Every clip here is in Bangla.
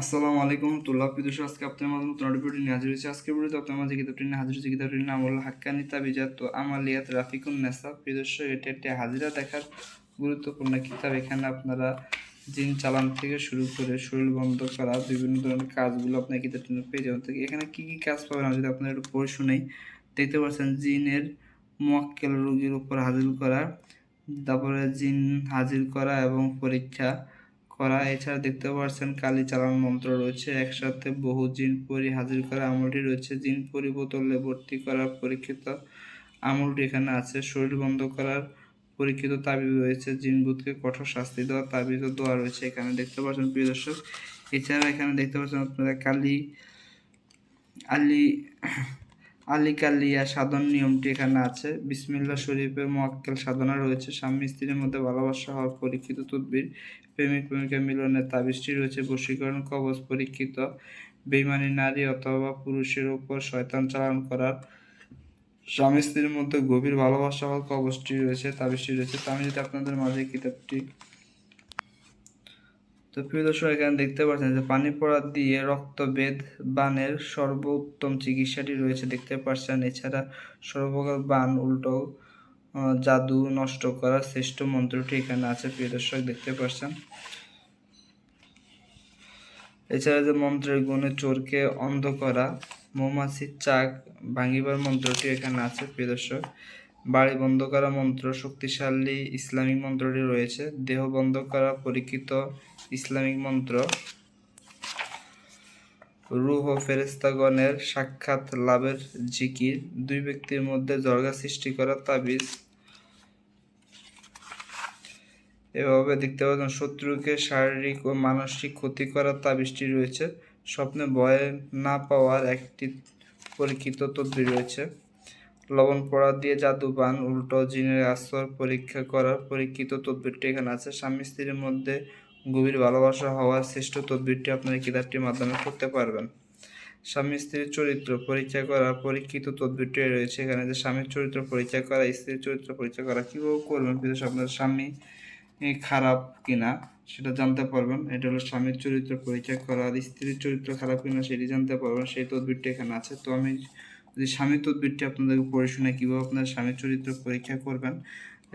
আসসালামু আলাইকুম প্রিয় দর্শক, আজকে আপনাদের মাঝে নতুন একটা ভিডিও নিয়ে হাজির হয়েছি। আজকের ভিডিওতে আপনার মাঝে কিতাবটি নিয়ে হাজির হয়েছে। কিতাবটির নাম হলো হাক্কানি তাবিজাত ও আমালিয়াত রাফিকুন নেসা। প্রিয় দর্শক, এটি একটি হাজিরা দেখার গুরুত্বপূর্ণ কিতাব। এখানে আপনারা জিন চালান থেকে শুরু করে শরীর বন্ধ করা বিভিন্ন ধরনের কাজগুলো আপনার কিতাবটি পেয়ে যাবেন। থেকে এখানে কী কী কাজ পাবেন আমি যদি আপনারা একটু পড়ে শুনেই। দেখতে পাচ্ছেন জিনের মুয়াক্কেল রোগীর উপর হাজির করা, তারপরে জিন হাজির করা এবং পরীক্ষা করা। এছাড়া দেখতে পাচ্ছেন কালি চালান মন্ত্র রয়েছে। একসাথে বহু জিন পরি হাজির করা আমলটি রয়েছে। জিন পরি বোতলে ভর্তি করার পরীক্ষিত আমলটি এখানে আছে। শরীর বন্ধ করার পরীক্ষিত তাবিজ রয়েছে। জিনভূতকে কঠোর শাস্তি দেওয়া তাবিজ ও দোয়া রয়েছে এখানে দেখতে পাচ্ছেন প্রিয় দর্শক। এছাড়া এখানে দেখতে পাচ্ছেন আপনারা আলী কালিয়া সাধন নিয়মটি এখানে আছে। বিসমিল্লাহ শরীফের মুয়াক্কেল সাধনা রয়েছে। স্বামী স্ত্রীর মধ্যে ভালোবাসা হওয়ার পরীক্ষিত তদবির, প্রেমিক প্রেমিকা মিলনের তাবিজটি রয়েছে। বশীকরণ কবচ পরীক্ষিত, বেঈমানি নারী অথবা পুরুষের উপর শয়তান চালান করার, স্বামী স্ত্রীর মধ্যে গভীর ভালোবাসা হওয়ার কবচটি রয়েছে, তাবিজটি রয়েছে। তো আমি যদি আপনাদের মাঝে কিতাবটি প্রিয় দর্শক, এখানে দেখতে পাচ্ছেন যে পানি পড়া দিয়ে রক্তভেদ বানের সর্বোত্তম চিকিৎসাটি রয়েছে দেখতে পাচ্ছেন। এছাড়া সর্বপ্রকার বান উল্টো জাদু নষ্ট করার শ্রেষ্ঠ মন্ত্রটি এখানে আছে প্রিয় দর্শক দেখতে পাচ্ছেন। এছাড়া যে মন্ত্রের গুণে চোরকে অন্ধ করা, মৌমাছির চাক ভাঙিবার মন্ত্রটি এখানে আছে প্রিয় দর্শক। বাড়ি বন্ধ করা মন্ত্র শক্তিশালী ইসলামিক মন্ত্রটি রয়েছে। দেহ বন্ধ করা পরীক্ষিত ইসলামিক মন্ত্র। রূহ ও ফেরেশতাগণের সাক্ষাৎ লাভের জিকির। দুই ব্যক্তির মধ্যে জর্গা সৃষ্টি করা তাবিজ। এভাবে দেখতে পাচ্ছেন শত্রুকে শারীরিক ও মানসিক ক্ষতি করার তাবিজটি রয়েছে। স্বপ্নে ভয় না পাওয়ার একটি পরীক্ষিত তদবির রয়েছে। লবণ পড়া দিয়ে জাদু বান উল্টো জিনের আসর পরীক্ষা করার পরীক্ষিত তদবিরটি এখানে আছে। স্বামী স্ত্রীর মধ্যে গভীর ভালোবাসা হওয়ার শ্রেষ্ঠ তদবিরটি আপনারা কিতাবটির মাধ্যমে করতে পারবেন। স্বামী স্ত্রীর চরিত্র পরীক্ষা করা পরীক্ষিত তদবিরটি রয়েছে এখানে, যে স্বামীর চরিত্র পরীক্ষা করা, স্ত্রীর চরিত্র পরীক্ষা করা কীভাবে করবেন বিশেষ আপনার স্বামী খারাপ কিনা সেটা জানতে পারবেন। এটা হলো স্বামীর চরিত্র পরীক্ষা করা। আর স্ত্রীর চরিত্র খারাপ কিনা সেটি জানতে পারবেন, সেই তদবিরটি এখানে আছে। তো আমি যদি স্বামীর তদবিরটি আপনাদেরকে পড়ে শোনাই কীভাবে আপনার স্বামীর চরিত্র পরীক্ষা করবেন।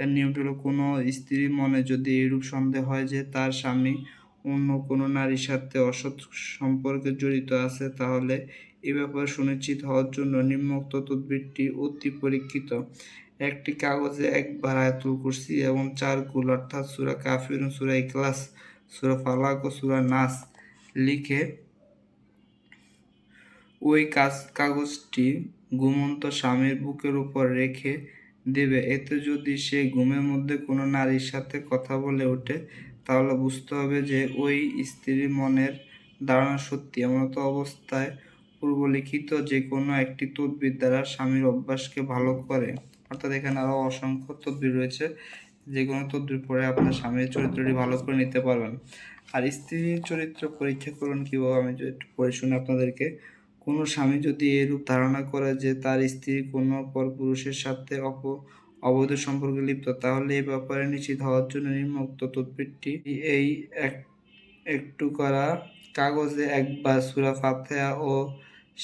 এর নিয়মটি হলো, কোনো স্ত্রীর মনে যদি এরূপ সন্দেহ হয় যে তার স্বামী অন্য কোনো নারীর সাথে অসৎ সম্পর্কে জড়িত আছে, তাহলে এ ব্যাপারে সুনিশ্চিত হওয়ার জন্য নিম্নোক্ত তদবিরটি অতি পরীক্ষিত। একটি কাগজে একবার আয়াতুল কুরসি এবং 4 কুল অর্থাৎ সূরা কাফিরুন, সূরা ইখলাস, সূরা ফালাক ও সূরা নাস লিখে ওই কাগজটি ঘুমন্ত স্বামীর বুকের উপর রেখে দেবে। এতে যদি সে ঘুমের মধ্যে কোনো নারীর সাথে কথা বলে ওঠে, তাহলে বুঝতে হবে যে ওই স্ত্রীর মনের ধারণা সত্যি। এমনত অবস্থায় পূর্বলিখিত যে কোনো একটি তদবির দ্বারা স্বামীর অভ্যাসকে ভালো করে। অর্থাৎ এখানে আরও অসংখ্য তদবির রয়েছে, যে কোনো তদবির পরে আপনার স্বামীর চরিত্রটি ভালো করে নিতে পারবেন। আর স্ত্রীর চরিত্র পরীক্ষা করুন কীভাবে আমি যদি একটু পড়ে শুনি আপনাদেরকে। কোনো স্বামী যদি এরূপ ধারণা করে যে তার স্ত্রী কোনো পরপুরুষের সাথে অবৈধ সম্পর্কে লিপ্ত, তাহলে এই ব্যাপারে নিশ্চিত হওয়ার জন্য নিম্নোক্ত তদবিরটি এই একটু করা কাগজে একবার সূরা ফাতিহা ও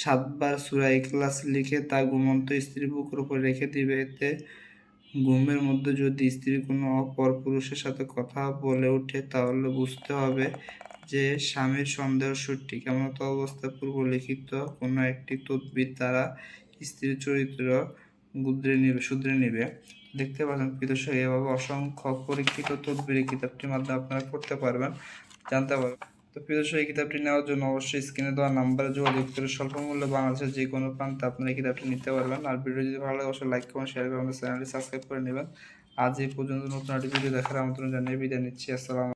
7 বার সূরা ইখলাস লিখে তা ঘুমন্ত স্ত্রীর বুকের উপর রেখে দিবে। এতে ঘুমের মধ্যে যদি স্ত্রী কোনো পরপুরুষের সাথে কথা বলে ওঠে, তাহলে বুঝতে হবে যে স্বামীর সন্দেহ সঠিক। এমত অবস্থায় পূর্বলিখিত কোনো একটি তদবির দ্বারা স্ত্রীর চরিত্র শুধরে নিবে। দেখতে পাচ্ছেন প্রিয় দর্শক, এভাবে অসংখ্য পরীক্ষিত তদবির এই কিতাবটির মাধ্যমে আপনারা করতে পারবেন, জানতে পারবেন। তো প্রিয় দর্শক, এই কিতাবটি নেওয়ার জন্য অবশ্যই স্ক্রিনে দেওয়া নাম্বারে যোগাযোগ করে স্বল্প মূল্যে বাংলাদেশের যে কোনো প্রান্তে আপনারা এই কিতাবটি নিতে পারবেন। আর ভিডিও যদি ভালো লাগে অবশ্যই লাইক করুন, শেয়ার করুন, চ্যানেলটি সাবস্ক্রাইব করে নেবেন। আজ এই পর্যন্ত নতুন একটি ভিডিও দেখার আমন্ত্রণ জানিয়ে বিদায় নিচ্ছি। আসসালাম।